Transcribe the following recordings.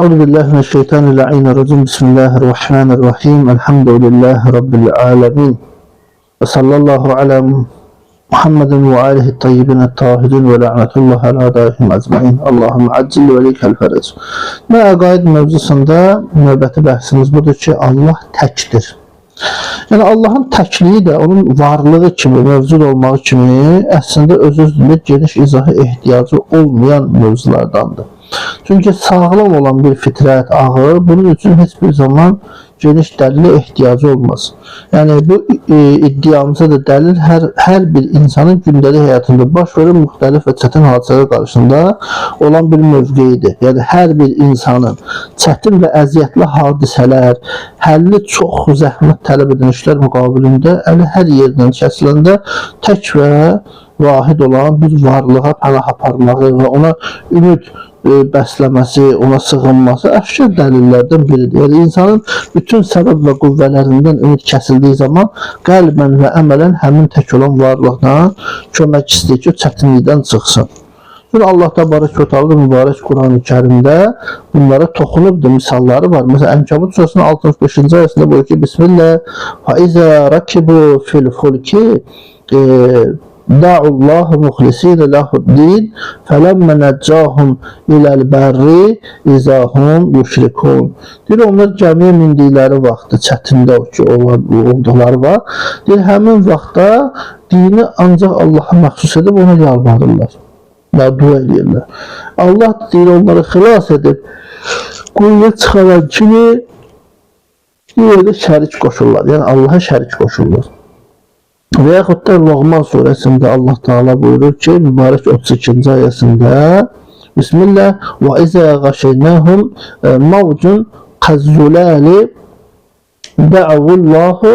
Euzu billahi mineşşeytanirracim. Bismillahirrahmanirrahim. Elhamdülillahi rabbil alamin. Ve sallallahu ala Muhammedin ve alihi tayyibin tahirin ve la'netullah ala daihim ecmaîn. Allahumme accil ve likel ferec. Və əqaid mövzusunda növbəti bəhsimiz budur ki, Allah təkdir. Yəni Allahın təkliyi də onun varlığı kimi, mövcud olmağı kimi əslində öz-özlüyündə geniş izaha ehtiyacı olmayan mövzulardandır. Çünkü sağlam olan bir fitrət, ağıl, bunun için hiçbir zaman geniş dəlile ehtiyacı olmaz. Yani bu iddiamıza da dəlil hər bir insanın gündəlik həyatında baş verən müxtəlif və çətin hadisələr qarşısında olan bir mövqeyidir. Yani hər bir insanın çətin və əziyyətli hadisələr, həlli çox zəhmət tələb edən işlər müqabilində əli hər yerdən kəsiləndə tək və vahid olan bir varlığa pənah aparmağı və ona ümid bəsləməsi, ona sığınması əşkar dəlillərdən biridir. Yəni insanın bütün səbəb və qüvvələrindən ümid kəsildiyi zaman qəlbən və əmələn həmin tək olan varlıqdan kömək istəyir ki, çətinlikdən çıxsın. Çünki Allah təbarək və təala mübarək Quran-ı Kərimdə bunlara toxunubdur, misalları var. Məsələn, Ənkəbut surəsinin 65-ci ayəsində buyurur ki, Bismillah, فَإِذَا رَكِبُوا فِي الْفُلْكِ دعوا الله مخلصين له الدين فلما نجاهم إلى البر إذا هم يشركون. Deyir, onlar gəmiyə mindikləri vaxtı, çətində olduqları vaxt, deyir, həmin vaxtda dini ancaq Allah'a məxsus edib ona yalvarırlar və dua edirlər. Allah deyir, onları xilas edib quyuya çıxaran kimi yerdə şərik qoşurlar, yəni Allah'a şərik qoşurlar. Və yaxud da Loğman surəsində Allah Teala buyurur ki, mübarək 32-ci ayəsində Bismillah və izə qəşeynəhum mavcun qəzzulali də'avullahu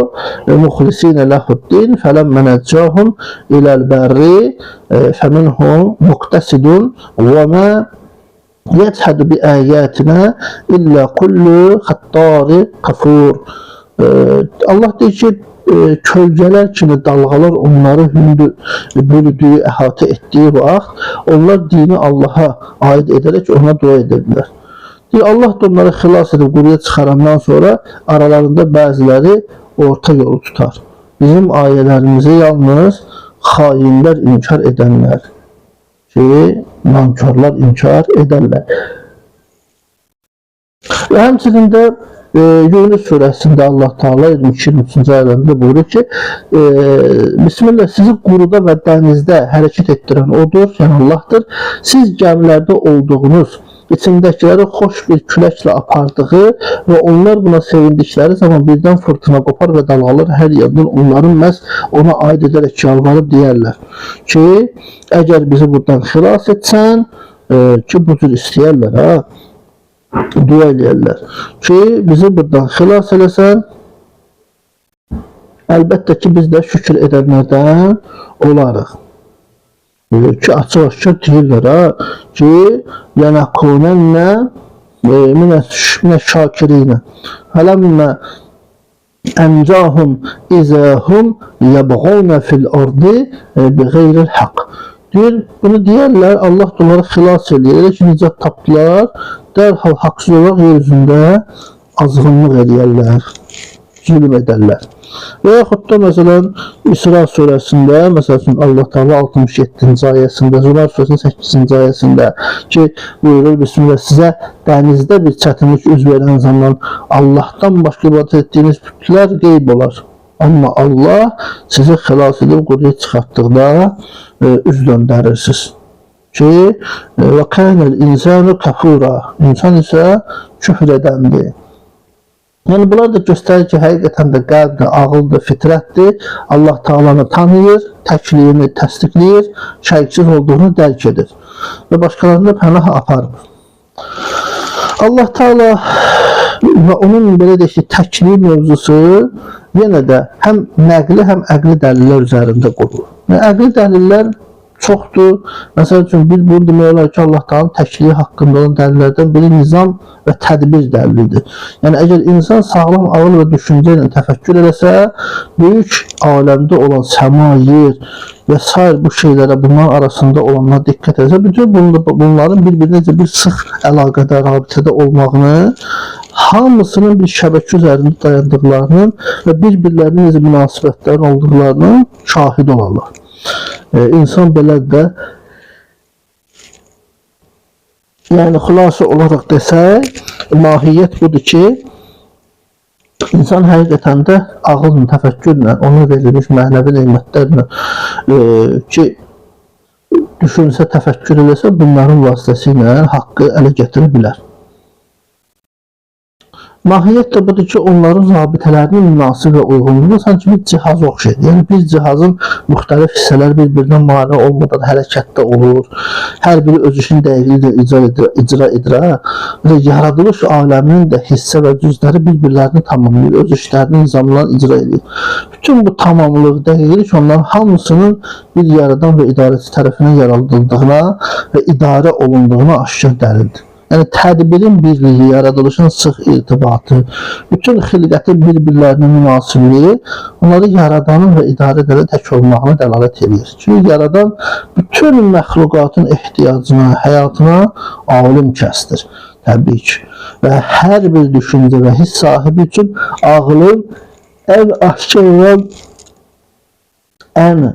muxlisinə ləhuddin fələmmə nəccahum iləl bərri fəminhum muqtəsidun və mə yədhəd bi əyətinə illə kullu xəttari qafur. Allah deyir ki, kölgələr kimi dalğalar onları bürüdüyü, əhatə etdiyi vaxt, onlar dini Allah'a aid edərək ona dua edirlər. Allah da onları xilas edib quruya çıxarandan sonra aralarında bəziləri orta yolu tutar. Bizim ayələrimizi yalnız xainlər inkar edənlər ki, nankörlər inkar edərlər. Və həmçinin də Yunus surəsində Allah Teala 22-ci ayələrində buyurur ki, Bismillah, sizi quruda və dənizdə hərəkət etdirən odur, yəni Allahdır. Siz gəmilərdə olduğunuz, içindəkiləri xoş bir küləklə apardığı və onlar buna sevindikləri zaman birdən fırtına qopar və dalğalar hər yerdən onların məhz ona aid edərək yalvarıb deyərlər ki, əgər bizi buradan xilas etsən, ki bu cür istəyərlər, dua eləyərlər ki, bizi buradan xilas eləsən, əlbəttə ki, biz də şükür edənlərdən olarıq. Ki, açıq-açıq deyirlər ki, yənəkunənnə minə şakirinə fələmmə əncahum izəhum yəbğunə fil ardı bi qeyril haqq. Deyir, bunu deyərlər, Allah onları xilas edir, elə ki, nicat tapdılar, dərhal haqsız olaraq yer üzündə azğınlıq edərlər, zülm edərlər. Və yaxud da, məsələn, İsra surəsində, məsələn, Allah Teala 67-ci ayəsində, Zümar surəsinin 8-ci ayəsində ki, buyurur, Bismillah, sizə dənizdə bir çətinlik üz verən zaman Allahdan başqa ibadət etdiyiniz bütlər qeyb olar. Amma Allah sizi xilas edib quruya çıxartdıqda üz döndərirsiniz ki, və kənəl insanu kəfura, insan isə küfr edəndir. Yəni bunlar da göstərir ki, həqiqətən də qəlbdir, ağıldır, fitrətdir, Allah Teala'nı tanıyır, təkliyini təsdiqləyir, şəriksiz olduğunu dərk edir və başqalarına pənah aparır. Allah Teala və onun belə deyək ki, təkliyi mövzusu yenə də həm nəqli, həm əqli dəlillər üzərində qurulur. Əqli dəlillər çoxdur. Məsəl üçün biz bunu demək olar ki, Allah Taala'nın təkliyi haqqında olan dəlillərdən biri nizam və tədbir dəlilidir. Yəni əgər insan sağlam ağıl və düşüncə ilə təfəkkür eləsə, böyük aləmdə olan səma, yer və sair bu şeylərə, bunların arasında olanlara diqqət etsə, bütün bunların bir-birinə bir sıx əlaqədə, rabitədə olmağını, hamısının bir şəbəkə üzərində dayandıqlarının və bir-birlərinin necə münasibətlərin olduqlarının şahid olarlar. İnsan belə də, yəni xülasə olaraq desək, mahiyyət budur ki, İnsan həqiqətən də ağılla, təfəkkürlə, ona verilmiş mənəvi nemətlərlə ki, düşünsə, təfəkkür eləsə, bunların vasitəsilə haqqı ələ gətirə bilər. Mahiyyət də budur ki, onların rabitələrinin münasib və uyğunluğu sanki bir cihaz oxşayır. Yəni, bir cihazın müxtəlif hissələr bir-birinə mane olmadan hərəkətdə olur. Hər biri öz işini dəqiqliklə icra edir. Yaradılış aləminin də hissə və cüzləri bir-birlərini tamamlayır, öz işlərini nizamlarını icra edir. Bütün bu tamamlıq, dəqiqlik onların hamısının bir yaradan və idarəçi tərəfindən yaradıldığına və idarə olunduğuna aşkar dəlildir. Yəni, tədbirin birliyi, yaradılışın sıx irtibatı, bütün xilqətin bir-birlərinə münasibliyi onları yaradanın və idarə edənin tək olmağına dəlalət edir. Çünki yaradan bütün məxluqatın ehtiyacına, həyatına alim kəsdir, təbii ki. Və hər bir düşüncə və hiss sahibi üçün ağlın ən aşkar olan, ən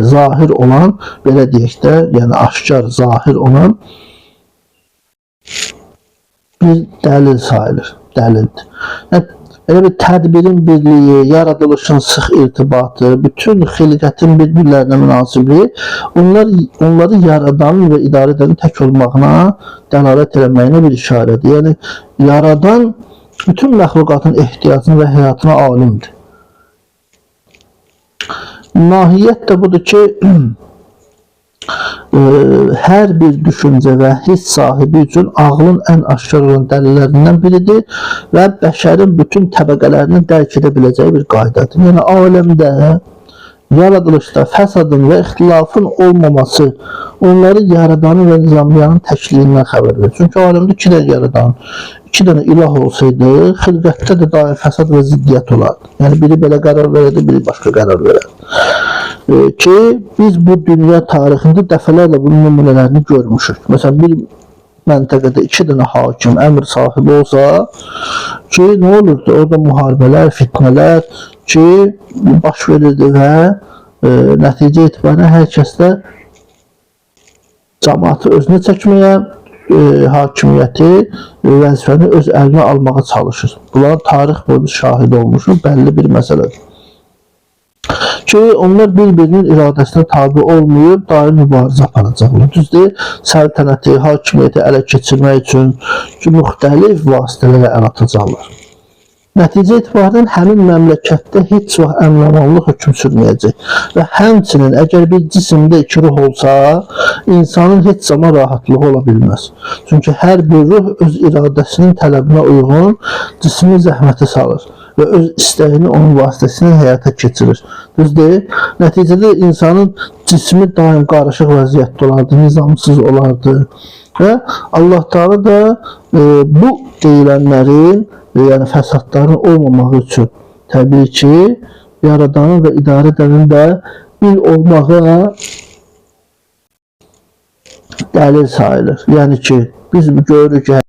zahir olan, belə deyək də, yəni aşkar, zahir olan bir dəlil sayılır, dəlildir. Yəni, elə bir tədbirin birliyi, yaradılışın sıx irtibatı, bütün xilqətin bir-birlərinə münasibliyi, onları yaradanın və idarə edənin tək olmağına dəlalət eləməyinə bir işarədir. Yəni, yaradan bütün məxluqatın ehtiyacına və həyatına alimdir. Mahiyyət də budur ki, hər bir düşüncə və hiss sahibi üçün ağlın ən aşkar olan dəlillərindən biridir və bəşərin bütün təbəqələrini dərk edə biləcəyi bir qaydadır. Yəni, aləmdə, yaradılışda fəsadın və ixtilafın olmaması onları yaradanın və nizamlayanın təkliyindən xəbər verir. Çünki aləmdə iki dənə yaradan, iki dənə ilah olsaydı, xilqətdə də daim fəsad və ziddiyyət olardı. Yəni, biri belə qərar verərdi, biri başqa qərar verərdi. Ki, biz bu dünya tarixində dəfələrlə bunun nümunələrini görmüşük. Məsələn, bir məntəqədə iki dənə hakim, əmr sahibi olsa ki, nə olurdu? Orada müharibələr, fitnələr ki, baş verirdi və nəticə etibarən hər kəs də cəmaatı özünə çəkməyə, hakimiyyəti, vəzifəni öz əlinə almağa çalışır. Bunlar tarix boyu şahid olmuşuq, bəlli bir məsələdir. Ki, onlar bir-birinin iradəsinə tabi olmayıb, daim mübarizə aparacaqlar. Düzdür, səltənəti, hakimiyyəti ələ keçirmək üçün ki, müxtəlif vasitələrə əl atacaqlar. Nəticə etibarən həmin məmləkətdə heç vaxt əmin-amanlıq hökm sürməyəcək. Və həmçinin, əgər bir cisimdə iki ruh olsa, insanın heç zaman rahatlığı ola bilməz. Çünki hər bir ruh öz iradəsinin tələbinə uyğun cismi zəhmətə salır və öz istəyini onun vasitəsilə həyata keçirir. Düzdür, nəticədə insanın cismi daim qarışıq vəziyyətdə olardı, nizamsız olardı və Allah Teala da bu deyilənlərin, yəni fəsadların olmamağı üçün təbii ki, yaradanın və idarə edənin də bir olmağa dəlil sayılır. Yəni ki, biz görürük ki,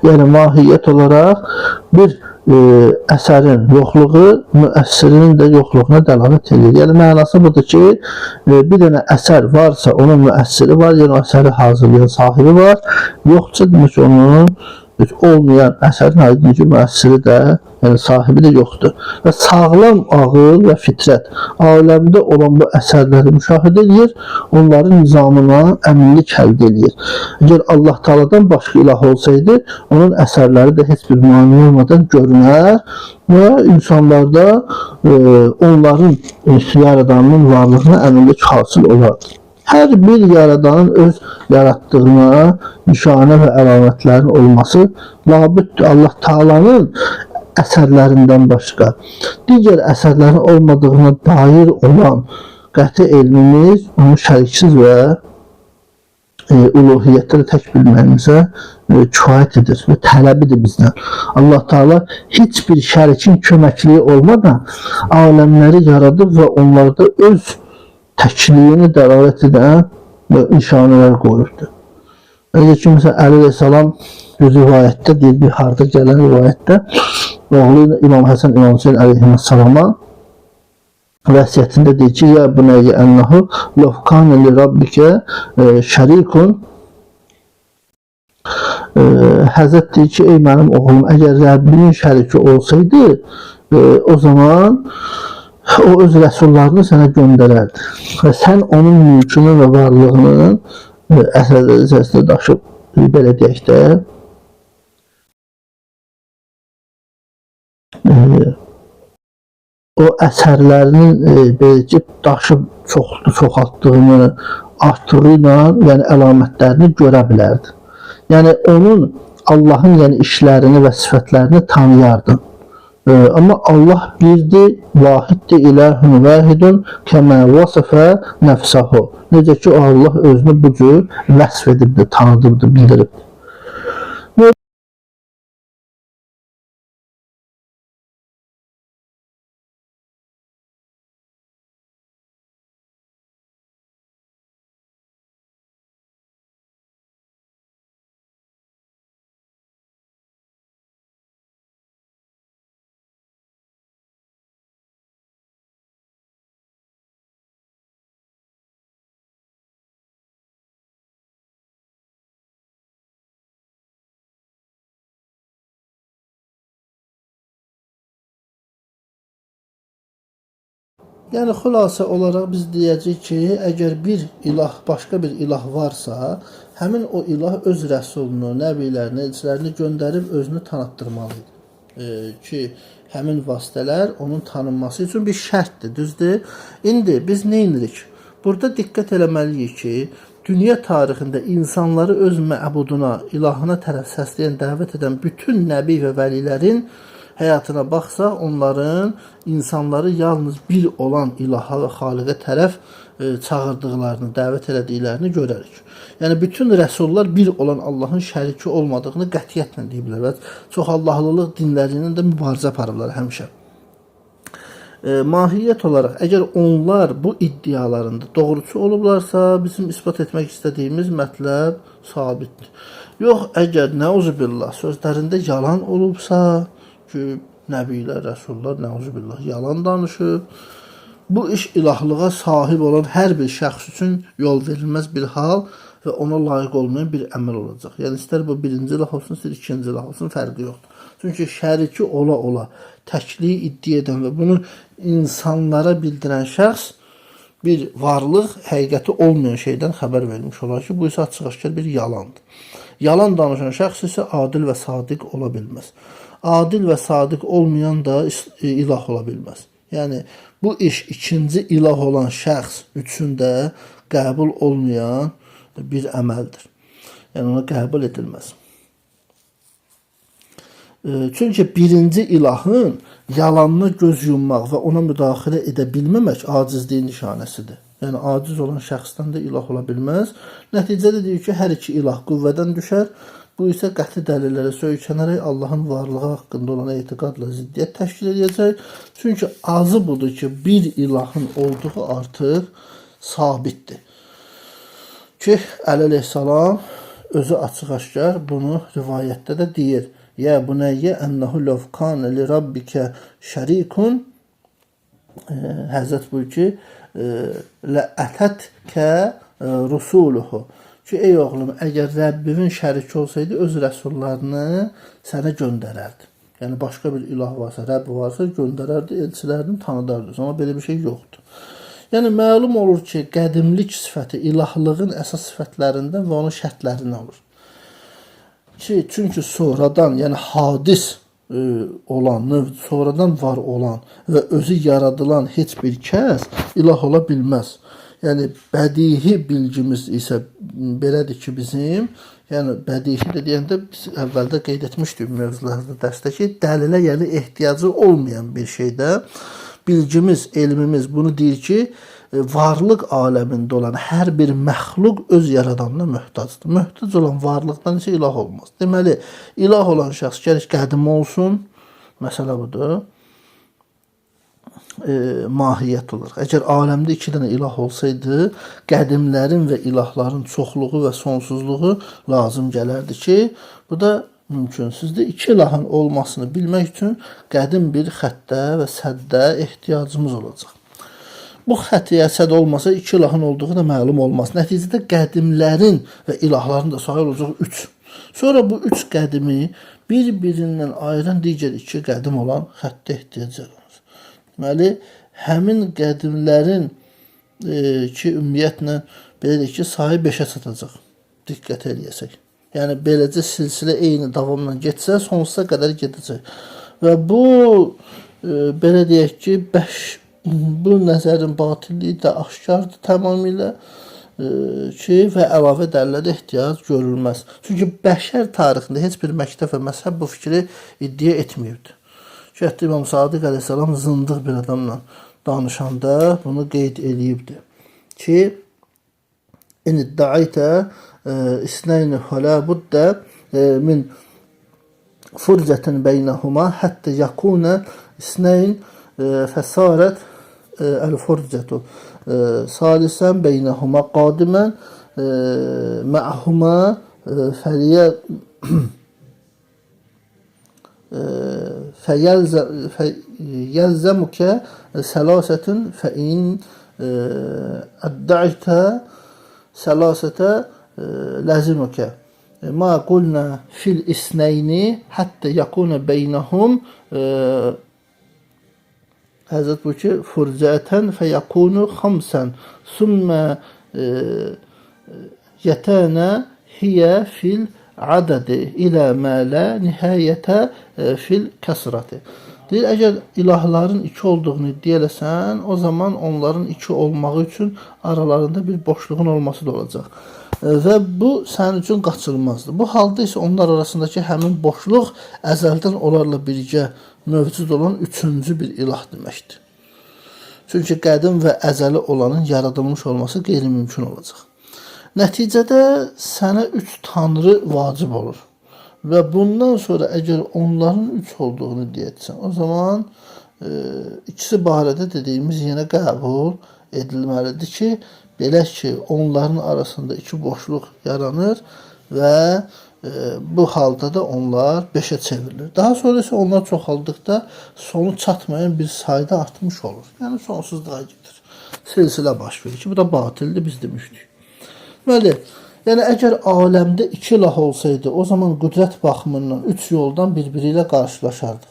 Yəni mahiyyət olaraq bir əsərin yoxluğu müəssirinin də yoxluğuna dəlalət edir. Yəni mənası budur ki, bir dənə əsər varsa onun müəssiri var, yəni o əsəri hazırlayan sahibi var. Yoxsa demək ki, onun olmayan əsərin aydın ki, müəssiri də, yəni sahibi də yoxdur. Və sağlam ağıl və fitrət aləmdə olan bu əsərləri müşahidə edir, onların nizamına əminlik əldə edir. Əgər Allah Taala'dan başqa ilah olsaydı, onun əsərləri də heç bir mane olmadan görünər və insanlarda onların yaradanının varlığına əminlik hasıl olardı. Hər bir yaradanın öz yaratdığına nişanə və əlamətlərin olması labüddür. Allah Taala'nın əsərlərindən başqa digər əsərlərin olmadığına dair olan qəti elmimiz onu şəriksiz və uluhiyyətdə tək bilməyimizə kifayət edir və tələbidir bizdən. Allah Taala heç bir şərikin köməkliyi olmadan aləmləri yaradıb və onlarda öz təkliyini dəlalət edən nişanələr qoyurdu. Necə ki, məsələn, Əli əleyhissalam bir rivayətdə deyir, bir harda gələn rivayətdə oğlu İmam Həsən, İmam Hüseyin əleyhissalama vəsiyyətində deyir ki, ya bunayyə ənəhu ləvkânə li rabbikə şərikun Həzrət deyir ki, ey mənim oğlum, əgər Rəbbinin şəriki olsaydı, o zaman o öz rəsullarını sənə göndərərdi və sən onun mülkünü və varlığını əsərləri içərisində daşıb, belə deyək də, o əsərlərinin belki daşıb çoxaltdığını, artığı ilə, yəni əlamətlərini görə bilərdi. Yəni onun Allahın yəni işlərini və sifətlərini tanıyardın. Amma Allah birdir, vahiddir, ilahun vahidun kəmə vasıfə nəfsəhu. Necə ki, o Allah özünü bu cür vəsf edibdir, tanıdıbdır, bildiribdir. Yəni xülasə olaraq biz deyəcəyik ki, əgər bir ilah, başqa bir ilah varsa, həmin o ilah öz rəsulunu, nəbilərini, elçilərini göndərib özünü tanıtdırmalıdır. Ki, həmin vasitələr onun tanınması üçün bir şərtdir, düzdür? İndi biz nə edirik? Burada diqqət eləməliyik ki, dünya tarixində insanları öz məbuduna, ilahına tərəf səsləyən, dəvət edən bütün nəbi və vəlilərin həyatına baxsa, onların insanları yalnız bir olan ilaha və xaliqə tərəf çağırdıqlarını, dəvət elədiklərini görərik. Yəni, bütün rəsullar bir olan Allahın şəriki olmadığını qətiyyətlə deyiblər və çox Allahlılıq dinlərinin də mübarizə aparıblar həmişə. Mahiyyət olaraq, əgər onlar bu iddialarında doğrucu olublarsa, bizim ispat etmək istədiyimiz mətləb sabitdir. Yox, əgər nəuzubillah sözlərində yalan olubsa, ki, nəbilər, rəsullar, nəuzubillah, yalan danışıb. Bu iş ilahlığa sahib olan hər bir şəxs üçün yol verilməz bir hal və ona layiq olmayan bir əməl olacaq. Yəni, istər bu birinci ilah olsun, istər ikinci ilah olsun, fərqi yoxdur. Çünki şəriki ola-ola təkliyi iddia edən və bunu insanlara bildirən şəxs bir varlıq, həqiqəti olmayan şeydən xəbər vermiş olar ki, bu isə açıq-aşkar bir yalandır. Yalan danışan şəxs isə adil və sadiq ola bilməz. Adil və sadiq olmayan da ilah ola bilməz. Yəni, bu iş ikinci ilah olan şəxs üçün də qəbul olmayan bir əməldir. Yəni, ona qəbul edilməz. Çünki birinci ilahın yalanına göz yummaq və ona müdaxilə edə bilməmək acizliyin nişanəsidir. Yəni, aciz olan şəxsdən də ilah ola bilməz. Nəticədə deyir ki, hər iki ilah qüvvədən düşər. Bu isə qəti dəlillərə söykənərək Allahın varlığı haqqında olan etiqadla ziddiyyət təşkil edəcək. Çünki azı budur ki, bir ilahın olduğu artıq sabitdir. Ki, Əli əleyhissalam özü açıq-aşkar bunu rivayətdə də deyir. Ya bunayya ennehu law kana li rabbika şərikun Həzrət buyur ki, la ətətkə rusuluhu. Ki, ey oğlum, əgər Rəbbinin şəriki olsaydı, öz rəsullarını sənə göndərərdi. Yəni, başqa bir ilah varsa, Rəbb varsa, göndərərdi, elçilərini tanıdardı. Amma belə bir şey yoxdur. Yəni, məlum olur ki, qədimlik sifəti ilahlığın əsas sifətlərindən və onun şərtlərindən olur. Ki, çünki sonradan, yəni hadis olan, sonradan var olan və özü yaradılan heç bir kəs ilah ola bilməz. Yəni, bədihi bilgimiz isə belədir ki, bizim, yəni, bədihi də deyəndə biz əvvəldə qeyd etmişdik mövzularda dərsdə ki, dəlilə yəni ehtiyacı olmayan bir şeydə bilgimiz, elmimiz bunu deyir ki, varlıq aləmində olan hər bir məxluq öz yaradanına möhtacdır. Möhtac olan varlıqdan isə ilah olmaz. Deməli, ilah olan şəxs gərək qədim olsun. Məsələ budur. Mahiyyət olur. Əgər aləmdə 2 dənə ilah olsaydı, qədimlərin və ilahların çoxluğu və sonsuzluğu lazım gələrdi ki, bu da mümkünsüzdür. 2 ilahın olmasını bilmək üçün qədim bir xəttə və səddə ehtiyacımız olacaq. Bu xəttə səd olmasa 2 ilahın olduğu da məlum olmaz. Nəticədə qədimlərin və ilahların da sayı olacaq 3. Sonra bu 3 qədimi bir-birindən ayıran digər 2 qədim olan xəttə ehtiyac olur. Deməli, həmin qədimlərin ki, ümumiyyətlə belə deyək ki, sayı 5-ə çatacaq. Diqqət eləyəsək. Yəni, beləcə silsilə eyni davamla getsə, sonsuza qədər gedəcək. Və bu, belə deyək ki, bu nəzərin batilliyi də aşkardır tamamilə ki, və əlavə dəlillərə ehtiyac görülməz. Çünki bəşər tarixində heç bir məktəb və məzhəb bu fikri iddia etməyibdir. Şəhət İmam Sadiq əleyhissalam zındıq bir adamla danışanda bunu qeyd eləyibdir. Ki, in idda'aytə isnəyni fələ buddə min furcətin beynəhuma həttə yəkunə isnəyn fəsarət el-furcətu salisən beynəhuma qadimən mə'huma fəliyə فَيَلْزَمُكَ سَلَاسَةٌ فَإِنْ اَدَّعِتَ سَلَاسَةَ لَزِمُكَ مَا قُلْنَا فِي الْإِسْنَيْنِ حَتَّى يَكُونَ بَيْنَهُمْ Həzrət bu ki, furcətən fəyəkunu xamsən sümmə yətənə hiyə fil adədi ilə mələ nihayətə fil kəsrəti. Deyir, əgər ilahların 2 olduğunu iddia eləsən, o zaman onların 2 olmağı üçün aralarında bir boşluğun olması da olacaq. Və bu sənin üçün qaçılmazdır. Bu halda isə onlar arasındakı həmin boşluq əzəldən onlarla birgə mövcud olan 3-cü bir ilah deməkdir. Çünki qədim və əzəli olanın yaradılmış olması qeyri-mümkün olacaq. Nəticədə sənə 3 tanrı vacib olur. Və bundan sonra əgər onların 3 olduğunu deyəcəksən, o zaman ikisi barədə dediyimiz yenə qəbul edilməlidir ki, belə ki, onların arasında 2 boşluq yaranır və bu halda da onlar 5-ə çevrilir. Daha sonra isə onlar çoxaldıqda sonu çatmayan bir sayda artmış olur. Yəni sonsuzluğa gedir. Silsilə baş verir ki, bu da batildir, biz demişdik. Deməli, yəni əgər aləmdə 2 ilah olsaydı, o zaman qüdrət baxımından 3 yoldan bir-biri ilə qarşılaşardıq.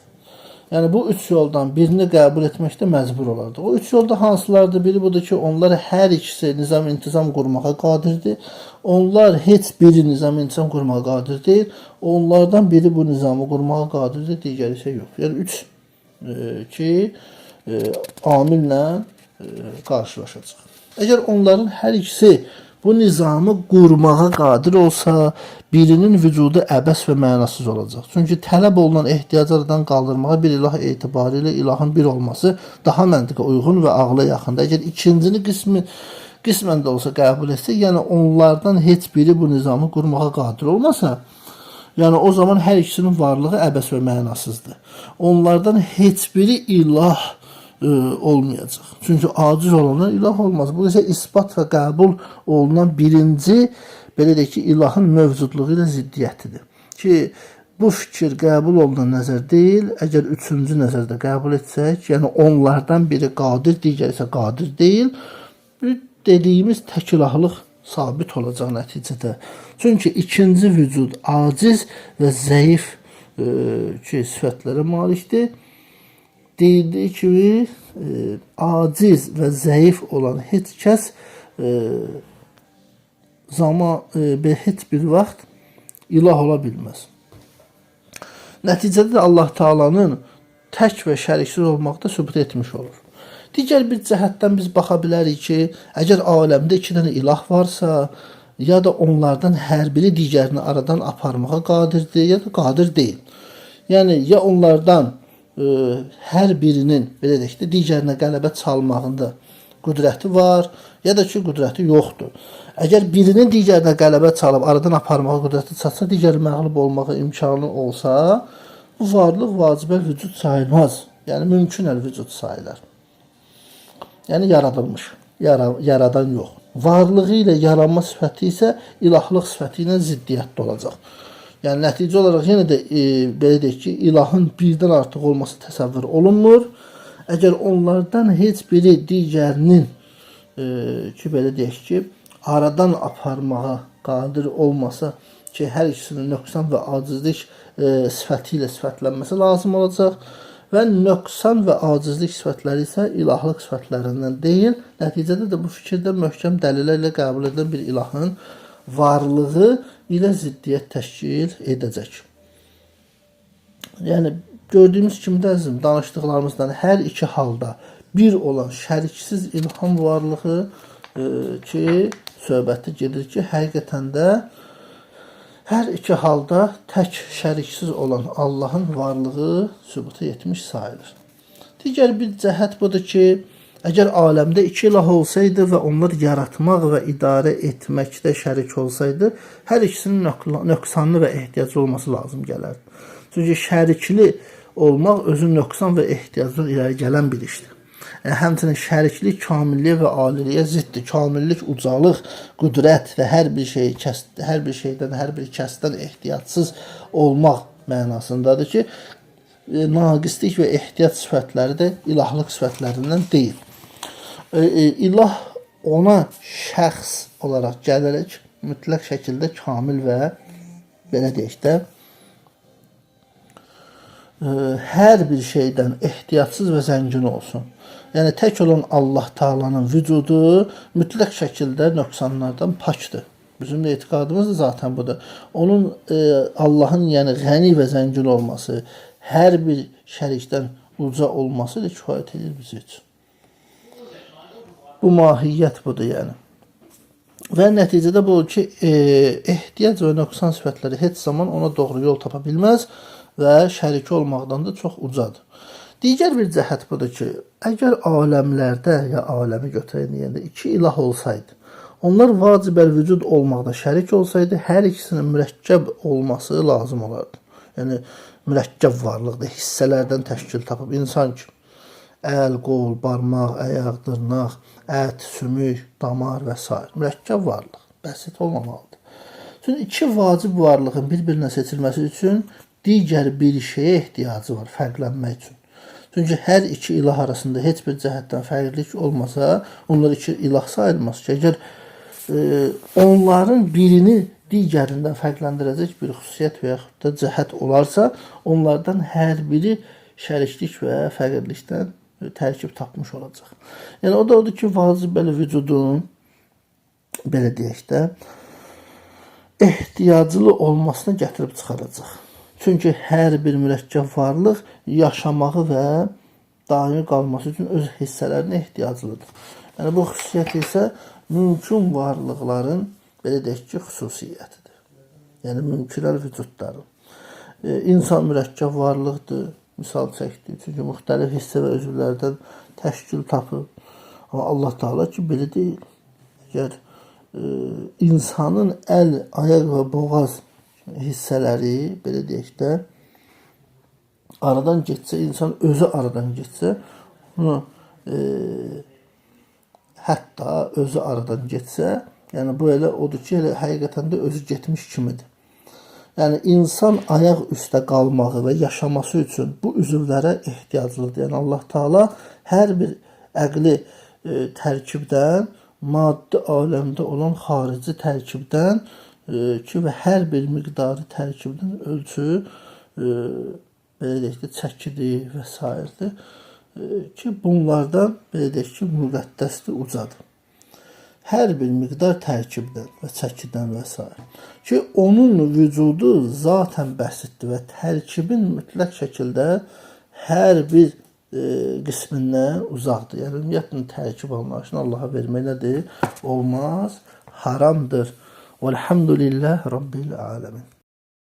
Yəni bu 3 yoldan birini qəbul etməkdə məcbur olardı. O 3 yolda hansılardır? Biri budur ki, onlar hər ikisi nizam-intizam qurmağa qadirdir. Onlar heç biri nizam-intizam qurmağa qadir deyil. Onlardan biri bu nizamı qurmağa qadirdir, digəri isə yox. Yəni 3 amillə qarşılaşacaq. Əgər onların hər ikisi bu nizamı qurmağa qadir olsa, birinin vücudu əbəs və mənasız olacaq. Çünki tələb olunan ehtiyacı aradan qaldırmağa bir ilah etibarilə ilahın bir olması daha məntiqə uyğun və ağla yaxındır. Əgər ikincini qismən də olsa qəbul etsək, yəni onlardan heç biri bu nizamı qurmağa qadir olmasa, yəni o zaman hər ikisinin varlığı əbəs və mənasızdır. Onlardan heç biri ilah olmayacaq. Çünki aciz olana ilah olmaz. Bu isə isbat və qəbul olunan birinci belə deyək ki, ilahın mövcudluğu ilə ziddiyyətidir. Ki, bu fikir qəbul olunan nəzər deyil. Əgər üçüncü nəzərdə qəbul etsək, yəni onlardan biri qadir, digəri isə qadir deyil, dediyimiz tək ilahlıq sabit olacaq nəticədə. Çünki ikinci vücud aciz və zəif sifətlərə malikdir. Deyildiyi kimi aciz və zəif olan heç kəs heç bir vaxt ilah ola bilməz. Nəticədə də Allah Taala'nın tək və şəriksiz olmaqda sübut etmiş olur. Digər bir cəhətdən biz baxa bilərik ki, əgər aləmdə 2 dənə ilah varsa, ya da onlardan hər biri digərini aradan aparmağa qadirdir, ya da qadir deyil. Yəni, ya onlardan hər birinin, belə deyək də, digərinə qələbə çalmağında qüdrəti var, ya da ki, qüdrəti yoxdur. Əgər birinin digərinə qələbə çalıb aradan aparmağa qüdrəti çatsa, digəri məğlub olmağa imkanı olsa, bu varlıq vacibə vücud sayılmaz. Yəni, mümkün vücud sayılır. Yəni, yaradılmış, yaradan yox. Varlığı ilə yaranma sifəti isə ilahlıq sifəti ilə ziddiyyətli olacaq. Yəni, nəticə olaraq yenə də belə deyək ki, ilahın birdən artıq olması təsəvvür olunmur. Əgər onlardan heç biri digərinin belə deyək ki, aradan aparmağa qadir olmasa ki, hər ikisinin nöqsan və acizlik sifəti ilə sifətlənməsi lazım olacaq və nöqsan və acizlik sifətləri isə ilahlıq sifətlərindən deyil. Nəticədə də bu fikirdə möhkəm dəlillərlə qəbul edilen bir ilahın varlığı ilə ziddiyyət təşkil edəcək. Yəni, gördüyümüz kimi də danışdıqlarımızdan hər iki halda bir olan şəriksiz ilham varlığı ki, söhbəti gedir ki, həqiqətən də hər iki halda tək şəriksiz olan Allahın varlığı sübuta yetmiş sayılır. Digər bir cəhət budur ki, əgər aləmdə 2 ilah olsaydı və onlar yaratmaq və idarə etməkdə şərik olsaydı, hər ikisinin nöqsanlı və ehtiyacı olması lazım gələrdi. Çünki şərikli olmaq özü nöqsan və ehtiyacı irəli gələn bir işdir. Həmçinin şəriklik kamilliyə və aliliyə ziddir. Kamillik ucalıq, qüdrət və hər bir şeydən, hər bir kəsdən ehtiyatsız olmaq mənasındadır ki, naqislik və ehtiyac sifətləri də ilahlıq sifətlərindən deyil. İlah ona şəxs olaraq gələrək mütləq şəkildə kamil və belə deyək də hər bir şeydən ehtiyatsız və zəngin olsun. Yəni, tək olan Allah Taala'nın vücudu mütləq şəkildə nöqsanlardan pakdır. Bizim də etiqadımız da zaten budur. Onun Allahın yəni ғəni və zəngin olması, hər bir şərikdən uca olması da kifayət edir biz üçün. Bu mahiyyət budur yəni. Və nəticədə bu ki, ehtiyac və nöqsan sifətləri heç zaman ona doğru yol tapa bilməz və şəriki olmaqdan da çox ucadır. Digər bir cəhət budur ki, əgər aləmlərdə ya aləmi götürəndə 2 ilah olsaydı, onlar vacibəl vücud olmaqda şərik olsaydı, hər ikisinin mürəkkəb olması lazım olardı. Yəni, mürəkkəb varlıqda hissələrdən təşkil tapıb insan kimi əl, qol, barmaq, ayaq, dırnaq, ət, sümük, damar və s. Mürəkkəb varlıq, bəsit olmamalıdır. Çünki 2 vacib varlığın bir-birinə seçilməsi üçün digər bir şeyə ehtiyacı var fərqlənmək üçün. Çünki hər 2 ilah arasında heç bir cəhətdən fərqlilik olmasa, onlar 2 ilah sayılmaz ki, əgər onların birini digərindən fərqləndirəcək bir xüsusiyyət və yaxud da cəhət olarsa, onlardan hər biri şəriklik və fərqlilikdən tərkib tapmış olacaq. Yəni, o da odur ki, vacibəli vücudun, belə deyək də, ehtiyaclı olmasına gətirib çıxaracaq. Çünki hər bir mürəkkəb varlıq yaşamağı və daimi qalması üçün öz hissələrinə ehtiyaclıdır. Yəni, bu xüsusiyyət isə mümkün varlıqların, belə deyək ki, xüsusiyyətidir. Yəni, mümkünəl vücudların. İnsan mürəkkəb varlıqdır, misal çəkdik. Çünki müxtəlif hissə və üzvlərdən təşkil tapıb. Amma Allah Teala ki, belə deyil. Əgər insanın əl, ayaq və boğaz hissələri, belə deyək də, aradan getsə, insan özü aradan getsə, bunu hətta özü aradan getsə, Yəni bu elə odur ki, elə həqiqətən də özü getmiş kimidir. Yəni insan ayaq üstə qalmağı və yaşaması üçün bu üzvlərə ehtiyaclıdır. Yəni Allah Taala hər bir əqli tərkibdən, maddi aləmdə olan xarici tərkibdən ki və hər bir miqdarı tərkibdən ölçü belə deyək ki, çəkidir və s. Ki bunlardan belə deyək ki, müqəddəsdir, ucadır. Hər bir miqdar tərkibdən və çəkidən və s. Ki onun vücudu zatən bəsitdir və tərkibin mütləq şəkildə hər bir qismindən uzaqdır. Yəni ümumiyyətlə tərkib anlayışını Allaha vermək nədir? Olmaz, haramdır. Velhamdülillah Rabbil alemin.